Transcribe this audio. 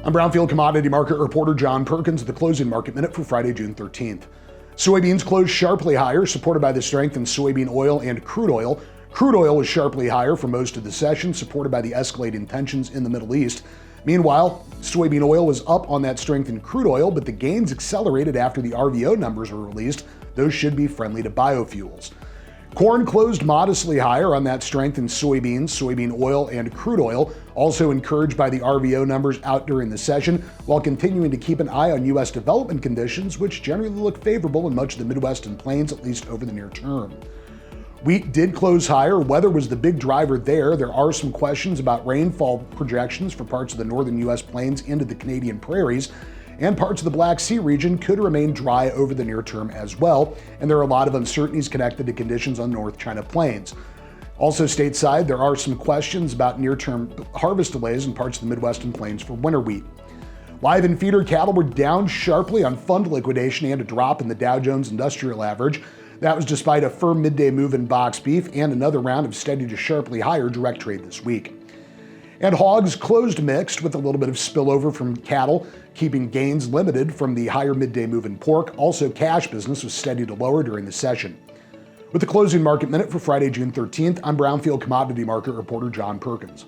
I'm Brownfield commodity market reporter John Perkins at the closing market minute for Friday, June 13th. Soybeans closed sharply higher, supported by the strength in soybean oil and crude oil. Crude oil was sharply higher for most of the session, supported by the escalating tensions in the Middle East. Meanwhile, soybean oil was up on that strength in crude oil, but the gains accelerated after the RVO numbers were released. Those should be friendly to biofuels. Corn closed modestly higher on that strength in soybeans, soybean oil, and crude oil, also encouraged by the RVO numbers out during the session, while continuing to keep an eye on U.S. development conditions, which generally look favorable in much of the Midwest and Plains, at least over the near term. Wheat did close higher. Weather was the big driver there. There are some questions about rainfall projections for parts of the northern U.S. plains into the Canadian prairies, and parts of the Black Sea region could remain dry over the near term as well, and there are a lot of uncertainties connected to conditions on North China plains. Also stateside, there are some questions about near-term harvest delays in parts of the Midwest and Plains for winter wheat. Live and feeder cattle were down sharply on fund liquidation and a drop in the Dow Jones Industrial Average. That was despite a firm midday move in box beef and another round of steady to sharply higher direct trade this week. And hogs closed mixed with a little bit of spillover from cattle, keeping gains limited from the higher midday move in pork. Also, cash business was steady to lower during the session. With the closing market minute for Friday, June 13th, I'm Brownfield commodity market reporter John Perkins.